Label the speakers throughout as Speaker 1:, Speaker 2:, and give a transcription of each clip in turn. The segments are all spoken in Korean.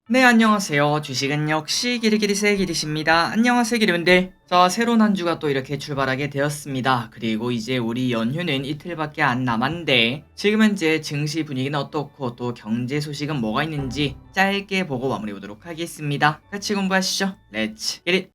Speaker 1: 네, 안녕하세요. 주식은 역시 기리기리세 기리십니다. 안녕하세요, 기리분들. 자, 새로운 한 주가 또 이렇게 출발하게 되었습니다. 그리고 이제 우리 연휴는 이틀밖에 안 남았는데 지금 현재 증시 분위기는 어떻고 또 경제 소식은 뭐가 있는지 짧게 보고 마무리 보도록 하겠습니다. 같이 공부하시죠. 렛츠 기릿!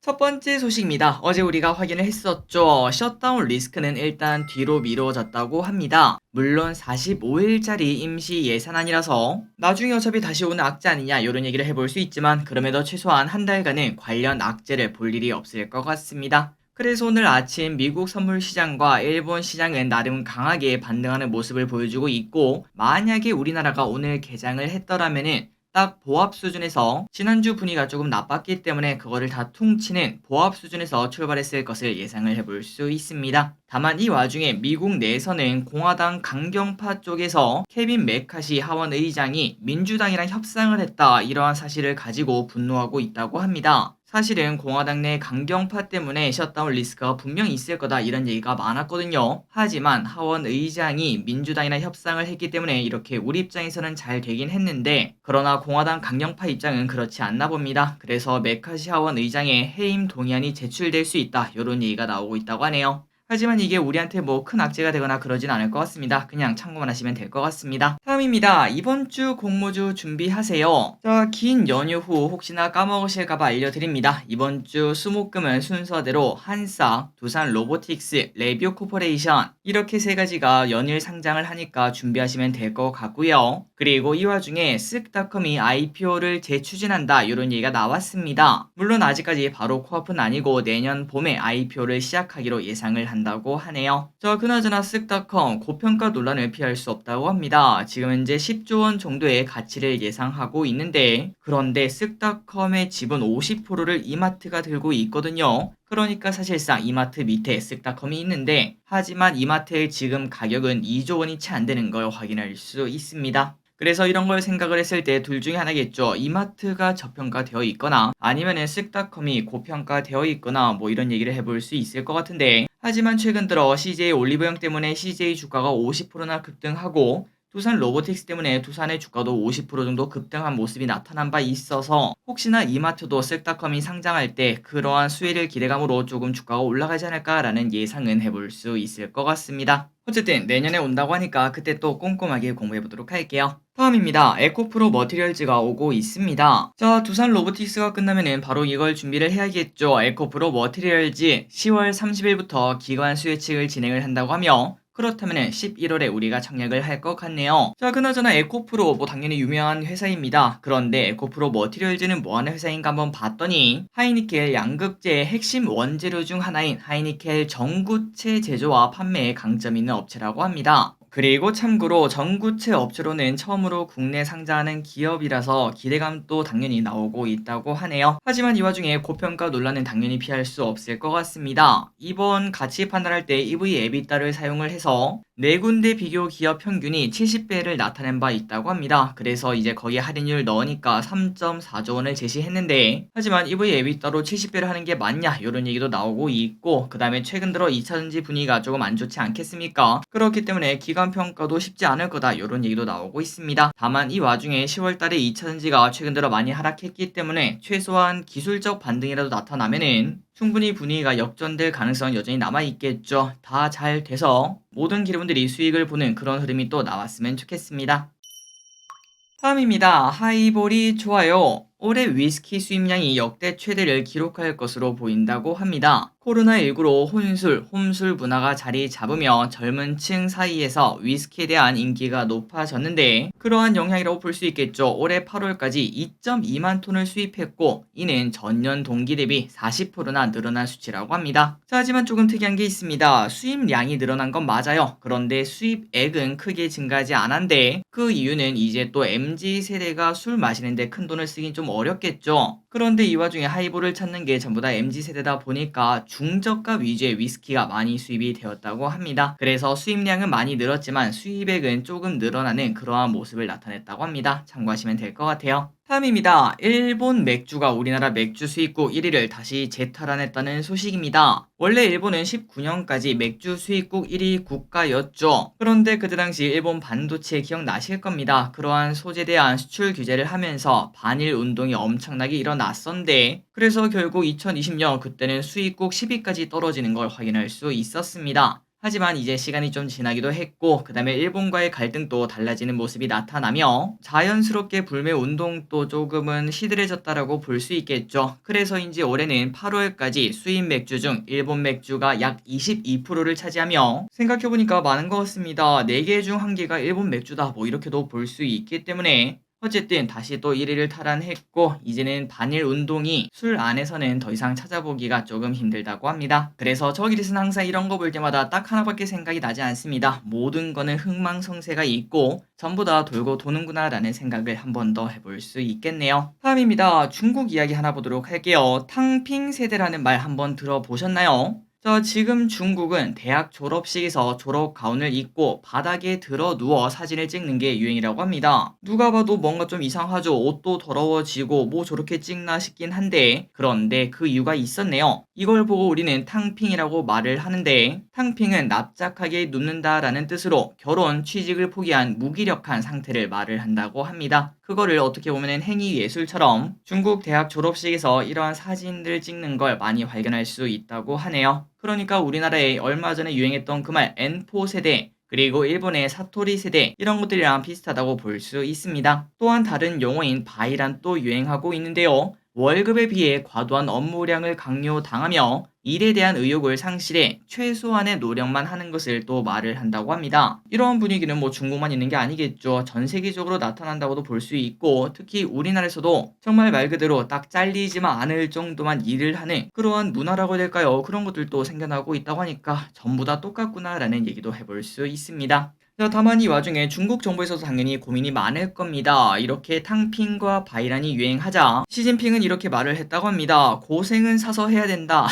Speaker 1: 첫 번째 소식입니다. 어제 우리가 확인을 했었죠. 셧다운 리스크는 일단 뒤로 미뤄졌다고 합니다. 물론 45일짜리 임시 예산안이라서 나중에 어차피 다시 오는 악재 아니냐 이런 얘기를 해볼 수 있지만 그럼에도 최소한 한 달간은 관련 악재를 볼 일이 없을 것 같습니다. 그래서 오늘 아침 미국 선물 시장과 일본 시장은 나름 강하게 반등하는 모습을 보여주고 있고, 만약에 우리나라가 오늘 개장을 했더라면은 딱 보합 수준에서 지난주 분위기가 조금 나빴기 때문에 그거를 다 퉁치는 보합 수준에서 출발했을 것을 예상을 해볼 수 있습니다. 다만 이 와중에 미국 내에서는 공화당 강경파 쪽에서 케빈 메카시 하원 의장이 민주당이랑 협상을 했다, 이러한 사실을 가지고 분노하고 있다고 합니다. 사실은 공화당 내 강경파 때문에 셧다운 리스크가 분명히 있을 거다 이런 얘기가 많았거든요. 하지만 하원 의장이 민주당이랑 협상을 했기 때문에 이렇게 우리 입장에서는 잘 되긴 했는데, 그러나 공화당 강경파 입장은 그렇지 않나 봅니다. 그래서 메카시 하원 의장의 해임 동의안이 제출될 수 있다, 이런 얘기가 나오고 있다고 하네요. 하지만 이게 우리한테 뭐 큰 악재가 되거나 그러진 않을 것 같습니다. 그냥 참고만 하시면 될 것 같습니다. 다음입니다. 이번 주 공모주 준비하세요. 자, 긴 연휴 후 혹시나 까먹으실까봐 알려드립니다. 이번 주 수목금은 순서대로 한싹, 두산 로보틱스, 레뷰 코퍼레이션 이렇게 세 가지가 연일 상장을 하니까 준비하시면 될 것 같고요. 그리고 이 와중에 쓱닷컴이 IPO를 재추진한다 이런 얘기가 나왔습니다. 물론 아직까지 바로 코앞은 아니고 내년 봄에 IPO를 시작하기로 예상을 한다고 하네요. 자, 그나저나 쓱닷컴 고평가 논란을 피할 수 없다고 합니다. 지금 현재 10조 원 정도의 가치를 예상하고 있는데, 그런데 쓱닷컴의 지분 50%를 이마트가 들고 있거든요. 그러니까 사실상 이마트 밑에 쓱닷컴이 있는데, 하지만 이마트의 지금 가격은 2조 원이 채 안 되는 걸 확인할 수 있습니다. 그래서 이런 걸 생각을 했을 때 둘 중에 하나겠죠. 이마트가 저평가되어 있거나 아니면은 쓱닷컴이 고평가되어 있거나 뭐 이런 얘기를 해볼 수 있을 것 같은데, 하지만 최근 들어 CJ 올리브영 때문에 CJ 주가가 50%나 급등하고 두산 로보틱스 때문에 두산의 주가도 50% 정도 급등한 모습이 나타난 바 있어서 혹시나 이마트도 쓱닷컴이 상장할 때 그러한 수혜를 기대감으로 조금 주가가 올라가지 않을까라는 예상은 해볼 수 있을 것 같습니다. 어쨌든 내년에 온다고 하니까 그때 또 꼼꼼하게 공부해보도록 할게요. 다음입니다. 에코프로 머티리얼즈가 오고 있습니다. 자, 두산 로보틱스가 끝나면은 바로 이걸 준비를 해야겠죠. 에코프로 머티리얼즈 10월 30일부터 기관 수혜측을 진행을 한다고 하며, 그렇다면은 11월에 우리가 청약을 할 것 같네요. 자, 그나저나 에코프로 뭐 당연히 유명한 회사입니다. 그런데 에코프로 머티리얼즈는 뭐하는 회사인가 한번 봤더니 하이니켈 양극재의 핵심 원재료 중 하나인 하이니켈 전구체 제조와 판매에 강점 있는 업체라고 합니다. 그리고 참고로 전구체 업체로는 처음으로 국내 상장하는 기업이라서 기대감도 당연히 나오고 있다고 하네요. 하지만 이 와중에 고평가 논란은 당연히 피할 수 없을 것 같습니다. 이번 가치 판단할 때 EV 에비타를 사용을 해서 네 군데 비교 기업 평균이 70배를 나타낸 바 있다고 합니다. 그래서 이제 거기에 할인율 넣으니까 3.4조 원을 제시했는데, 하지만 EV 에비타로 70배를 하는 게 맞냐 이런 얘기도 나오고 있고, 그 다음에 최근 들어 2차전지 분위기가 조금 안 좋지 않겠습니까? 그렇기 때문에 기관 평가도 쉽지 않을 거다 이런 얘기도 나오고 있습니다. 다만 이 와중에 10월달에 2차전지가 최근 들어 많이 하락했기 때문에 최소한 기술적 반등이라도 나타나면은 충분히 분위기가 역전될 가능성은 여전히 남아있겠죠. 다 잘 돼서 모든 기업들이 수익을 보는 그런 흐름이 또 나왔으면 좋겠습니다. 다음입니다. 하이볼이 좋아요. 올해 위스키 수입량이 역대 최대를 기록할 것으로 보인다고 합니다. 코로나19로 혼술, 홈술 문화가 자리 잡으며 젊은 층 사이에서 위스키에 대한 인기가 높아졌는데, 그러한 영향이라고 볼 수 있겠죠. 올해 8월까지 2.2만 톤을 수입했고 이는 전년 동기 대비 40%나 늘어난 수치라고 합니다. 자, 하지만 조금 특이한 게 있습니다. 수입량이 늘어난 건 맞아요. 그런데 수입액은 크게 증가하지 않았는데, 그 이유는 이제 또 MZ세대가 술 마시는데 큰 돈을 쓰긴 좀 어렵겠죠. 그런데 이 와중에 하이볼을 찾는 게 전부 다 MZ세대다 보니까 중저가 위주의 위스키가 많이 수입이 되었다고 합니다. 그래서 수입량은 많이 늘었지만 수입액은 조금 늘어나는 그러한 모습을 나타냈다고 합니다. 참고하시면 될 것 같아요. 다음입니다. 일본 맥주가 우리나라 맥주 수입국 1위를 다시 재탈환했다는 소식입니다. 원래 일본은 19년까지 맥주 수입국 1위 국가였죠. 그런데 그때 당시 일본 반도체 기억나실 겁니다. 그러한 소재에 대한 수출 규제를 하면서 반일 운동이 엄청나게 일어났었는데, 그래서 결국 2020년 그때는 수입국 10위까지 떨어지는 걸 확인할 수 있었습니다. 하지만 이제 시간이 좀 지나기도 했고, 그 다음에 일본과의 갈등도 달라지는 모습이 나타나며 자연스럽게 불매 운동도 조금은 시들해졌다라고 볼 수 있겠죠. 그래서인지 올해는 8월까지 수입 맥주 중 일본 맥주가 약 22%를 차지하며, 생각해보니까 많은 것 같습니다. 4개 중 1개가 일본 맥주다, 뭐 이렇게도 볼 수 있기 때문에 어쨌든 다시 또 1위를 탈환했고, 이제는 반일 운동이 술 안에서는 더 이상 찾아보기가 조금 힘들다고 합니다. 그래서 저기에서는 항상 이런 거 볼 때마다 딱 하나밖에 생각이 나지 않습니다. 모든 거는 흥망성쇠가 있고 전부 다 돌고 도는구나 라는 생각을 한 번 더 해볼 수 있겠네요. 다음입니다. 중국 이야기 하나 보도록 할게요. 탕핑 세대라는 말 한번 들어보셨나요? 자, 지금 중국은 대학 졸업식에서 졸업 가운을 입고 바닥에 들어 누워 사진을 찍는 게 유행이라고 합니다. 누가 봐도 뭔가 좀 이상하죠. 옷도 더러워지고 뭐 저렇게 찍나 싶긴 한데, 그런데 그 이유가 있었네요. 이걸 보고 우리는 탕핑이라고 말을 하는데, 탕핑은 납작하게 눕는다라는 뜻으로 결혼, 취직을 포기한 무기력한 상태를 말을 한다고 합니다. 그거를 어떻게 보면 행위 예술처럼 중국 대학 졸업식에서 이러한 사진들 찍는 걸 많이 발견할 수 있다고 하네요. 그러니까 우리나라에 얼마 전에 유행했던 그 말 N4 세대, 그리고 일본의 사토리 세대, 이런 것들이랑 비슷하다고 볼 수 있습니다. 또한 다른 용어인 바이란 또 유행하고 있는데요. 월급에 비해 과도한 업무량을 강요당하며 일에 대한 의욕을 상실해 최소한의 노력만 하는 것을 또 말을 한다고 합니다. 이러한 분위기는 뭐 중국만 있는 게 아니겠죠. 전 세계적으로 나타난다고도 볼 수 있고, 특히 우리나라에서도 정말 말 그대로 딱 잘리지만 않을 정도만 일을 하는 그러한 문화라고 해야 될까요? 그런 것들도 생겨나고 있다고 하니까 전부 다 똑같구나라는 얘기도 해볼 수 있습니다. 자, 다만 이 와중에 중국 정부에서도 당연히 고민이 많을 겁니다. 이렇게 탕핑과 바이란이 유행하자 시진핑은 이렇게 말을 했다고 합니다. 고생은 사서 해야 된다.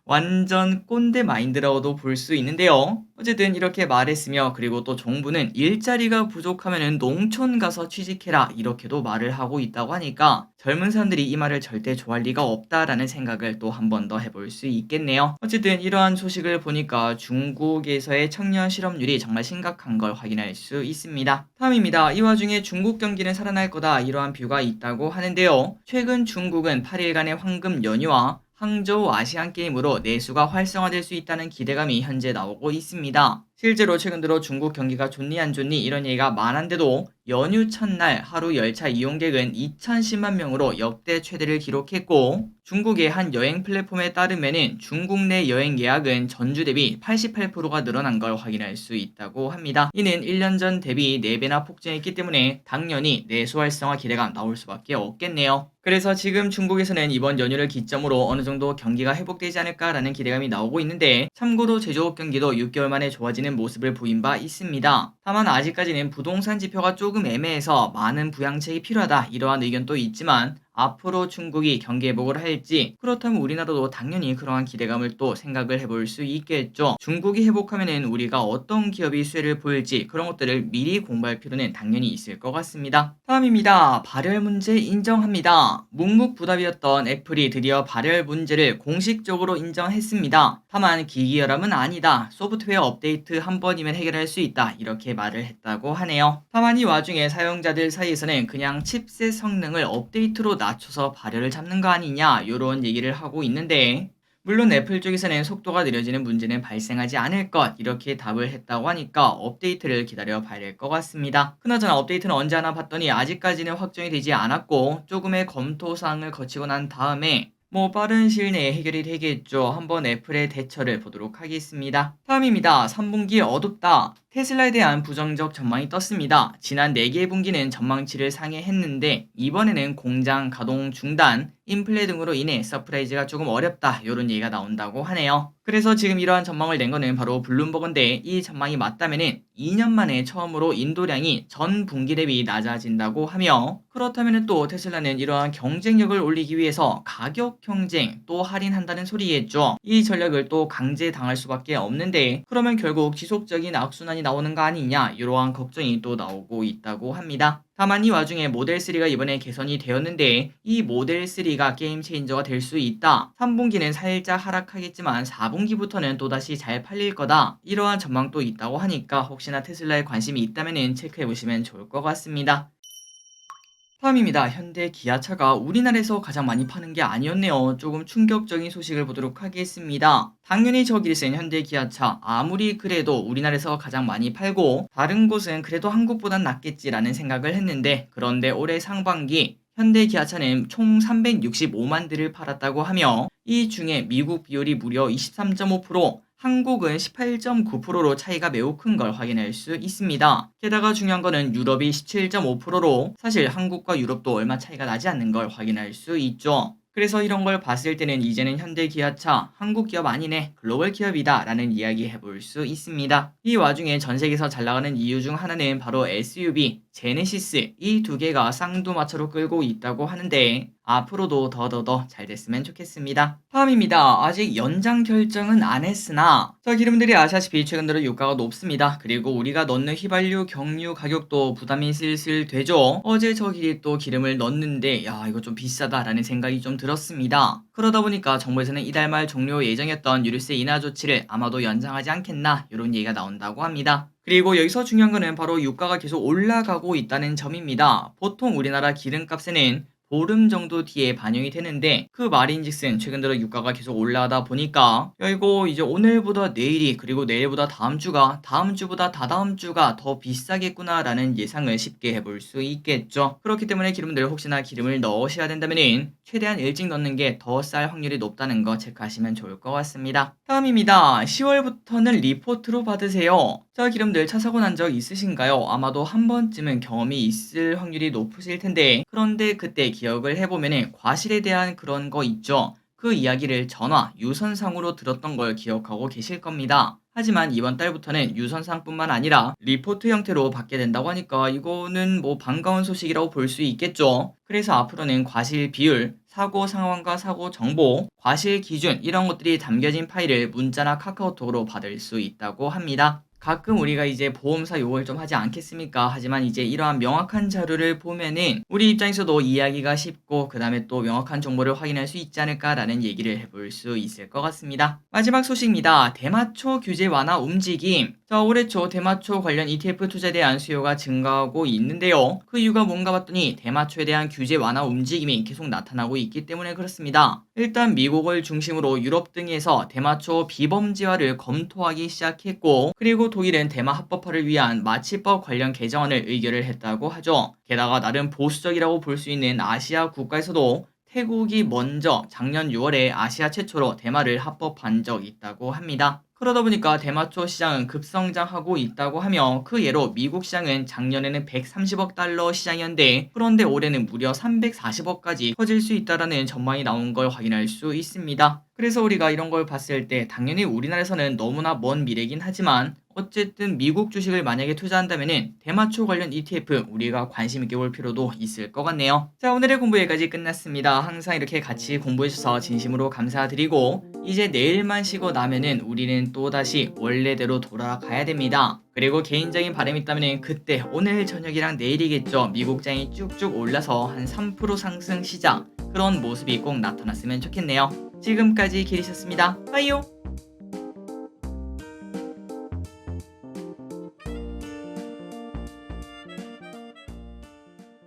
Speaker 1: 완전 꼰대 마인드라고도 볼 수 있는데요. 어쨌든 이렇게 말했으며, 그리고 또 정부는 일자리가 부족하면 농촌 가서 취직해라 이렇게도 말을 하고 있다고 하니까 젊은 사람들이 이 말을 절대 좋아할 리가 없다라는 생각을 또 한 번 더 해볼 수 있겠네요. 어쨌든 이러한 소식을 보니까 중국에서의 청년 실업률이 정말 심각한 걸 확인할 수 있습니다. 다음입니다. 이 와중에 중국 경기는 살아날 거다, 이러한 뷰가 있다고 하는데요. 최근 중국은 8일간의 황금 연휴와 항저우 아시안게임으로 내수가 활성화될 수 있다는 기대감이 현재 나오고 있습니다. 실제로 최근 들어 중국 경기가 좋니 안 좋니 이런 얘기가 많은데도 연휴 첫날 하루 열차 이용객은 2,010만 명으로 역대 최대를 기록했고, 중국의 한 여행 플랫폼에 따르면 중국 내 여행 예약은 전주 대비 88%가 늘어난 걸 확인할 수 있다고 합니다. 이는 1년 전 대비 4배나 폭증했기 때문에 당연히 내수 활성화 기대가 나올 수밖에 없겠네요. 그래서 지금 중국에서는 이번 연휴를 기점으로 어느 정도 경기가 회복되지 않을까라는 기대감이 나오고 있는데, 참고로 제조업 경기도 6개월 만에 좋아지는 모습을 보인 바 있습니다. 다만 아직까지는 부동산 지표가 조금 애매해서 많은 부양책이 필요하다, 이러한 의견도 있지만 앞으로 중국이 경기 회복을 할지, 그렇다면 우리나라도 당연히 그러한 기대감을 또 생각을 해볼 수 있겠죠. 중국이 회복하면은 우리가 어떤 기업이 수혜를 보일지 그런 것들을 미리 공부할 필요는 당연히 있을 것 같습니다. 다음입니다. 발열 문제 인정합니다. 묵묵부답이었던 애플이 드디어 발열 문제를 공식적으로 인정했습니다. 다만 기기결함은 아니다, 소프트웨어 업데이트 한 번이면 해결할 수 있다, 이렇게 말을 했다고 하네요. 다만 이 와중에 사용자들 사이에서는 그냥 칩셋 성능을 업데이트로 낮춰서 발열을 잡는 거 아니냐, 이런 얘기를 하고 있는데, 물론 애플 쪽에서는 속도가 느려지는 문제는 발생하지 않을 것, 이렇게 답을 했다고 하니까 업데이트를 기다려 봐야 될 것 같습니다. 그나저나 업데이트는 언제 하나 봤더니 아직까지는 확정이 되지 않았고, 조금의 검토 사항을 거치고 난 다음에 뭐 빠른 시일 내에 해결이 되겠죠. 한번 애플의 대처를 보도록 하겠습니다. 다음입니다. 3분기 어둡다. 테슬라에 대한 부정적 전망이 떴습니다. 지난 4개 분기는 전망치를 상회했는데 이번에는 공장 가동 중단, 인플레 등으로 인해 서프라이즈가 조금 어렵다, 이런 얘기가 나온다고 하네요. 그래서 지금 이러한 전망을 낸 거는 바로 블룸버그인데, 이 전망이 맞다면은 2년 만에 처음으로 인도량이 전 분기 대비 낮아진다고 하며, 그렇다면 또 테슬라는 이러한 경쟁력을 올리기 위해서 가격 경쟁 또 할인한다는 소리겠죠. 이 전략을 또 강제 당할 수밖에 없는데, 그러면 결국 지속적인 악순환이 나오는 거 아니냐 이러한 걱정이 또 나오고 있다고 합니다. 다만 이 와중에 모델3가 이번에 개선이 되었는데 이 모델3가 게임 체인저가 될 수 있다. 3분기는 살짝 하락하겠지만 4분기부터는 또다시 잘 팔릴 거다. 이러한 전망도 있다고 하니까 혹시나 테슬라에 관심이 있다면 체크해보시면 좋을 것 같습니다. 다음입니다. 현대 기아차가 우리나라에서 가장 많이 파는 게 아니었네요. 조금 충격적인 소식을 보도록 하겠습니다. 당연히 저 길이 센 현대 기아차 아무리 그래도 우리나라에서 가장 많이 팔고 다른 곳은 그래도 한국보단 낫겠지라는 생각을 했는데 그런데 올해 상반기 현대 기아차는 총 365만 대를 팔았다고 하며 이 중에 미국 비율이 무려 23.5%, 한국은 18.9%로 차이가 매우 큰 걸 확인할 수 있습니다. 게다가 중요한 거는 유럽이 17.5%로 사실 한국과 유럽도 얼마 차이가 나지 않는 걸 확인할 수 있죠. 그래서 이런 걸 봤을 때는 이제는 현대 기아차 한국 기업 아니네 글로벌 기업이다 라는 이야기 해볼 수 있습니다. 이 와중에 전 세계에서 잘 나가는 이유 중 하나는 바로 SUV, 제네시스 이 두 개가 쌍두마차로 끌고 있다고 하는데 앞으로도 더더더 잘 됐으면 좋겠습니다. 다음입니다. 아직 연장 결정은 안 했으나 자 기름들이 아시다시피 최근 들어 유가가 높습니다. 그리고 우리가 넣는 휘발유, 경유 가격도 부담이 슬슬 되죠. 어제 저 길이 또 기름을 넣었는데 야 이거 좀 비싸다라는 생각이 좀 들었습니다. 그러다 보니까 정부에서는 이달 말 종료 예정이었던 유류세 인하 조치를 아마도 연장하지 않겠나 이런 얘기가 나온다고 합니다. 그리고 여기서 중요한 거는 바로 유가가 계속 올라가고 있다는 점입니다. 보통 우리나라 기름값에는 보름 정도 뒤에 반영이 되는데 그 말인즉슨 최근 들어 유가가 계속 올라가다 보니까 야 이거 이제 오늘보다 내일이 그리고 내일보다 다음 주가 다음 주보다 다다음 주가 더 비싸겠구나 라는 예상을 쉽게 해볼 수 있겠죠. 그렇기 때문에 기름들 혹시나 기름을 넣으셔야 된다면 최대한 일찍 넣는 게 더 쌀 확률이 높다는 거 체크하시면 좋을 것 같습니다. 다음입니다. 10월부터는 리포트로 받으세요. 자 기름들 차 사고 난 적 있으신가요? 아마도 한 번쯤은 경험이 있을 확률이 높으실 텐데 그런데 그때 기억을 해보면 과실에 대한 그런 거 있죠. 그 이야기를 전화, 유선상으로 들었던 걸 기억하고 계실 겁니다. 하지만 이번 달부터는 유선상뿐만 아니라 리포트 형태로 받게 된다고 하니까 이거는 뭐 반가운 소식이라고 볼 수 있겠죠. 그래서 앞으로는 과실 비율, 사고 상황과 사고 정보, 과실 기준 이런 것들이 담겨진 파일을 문자나 카카오톡으로 받을 수 있다고 합니다. 가끔 우리가 이제 보험사 욕을 좀 하지 않겠습니까? 하지만 이제 이러한 명확한 자료를 보면은 우리 입장에서도 이해하기가 쉽고 그 다음에 또 명확한 정보를 확인할 수 있지 않을까라는 얘기를 해볼 수 있을 것 같습니다. 마지막 소식입니다. 대마초 규제 완화 움직임. 자, 올해 초 대마초 관련 ETF 투자에 대한 수요가 증가하고 있는데요. 그 이유가 뭔가 봤더니 대마초에 대한 규제 완화 움직임이 계속 나타나고 있기 때문에 그렇습니다. 일단 미국을 중심으로 유럽 등에서 대마초 비범죄화를 검토하기 시작했고 그리고 독일은 대마 합법화를 위한 마취법 관련 개정안을 의결을 했다고 하죠. 게다가 나름 보수적이라고 볼 수 있는 아시아 국가에서도 태국이 먼저 작년 6월에 아시아 최초로 대마를 합법한 적이 있다고 합니다. 그러다 보니까 대마초 시장은 급성장하고 있다고 하며 그 예로 미국 시장은 작년에는 130억 달러 시장이었는데 그런데 올해는 무려 340억까지 커질 수 있다라는 전망이 나온 걸 확인할 수 있습니다. 그래서 우리가 이런 걸 봤을 때 당연히 우리나라에서는 너무나 먼 미래긴 하지만 어쨌든 미국 주식을 만약에 투자한다면은 대마초 관련 ETF 우리가 관심 있게 볼 필요도 있을 것 같네요. 자 오늘의 공부 여기까지 끝났습니다. 항상 이렇게 같이 공부해주셔서 진심으로 감사드리고 이제 내일만 쉬고 나면은 우리는 또다시 원래대로 돌아가야 됩니다. 그리고 개인적인 바람이 있다면 그때 오늘 저녁이랑 내일이겠죠. 미국장이 쭉쭉 올라서 한 3% 상승 시작 그런 모습이 꼭 나타났으면 좋겠네요. 지금까지 길이셨습니다. 빠이요.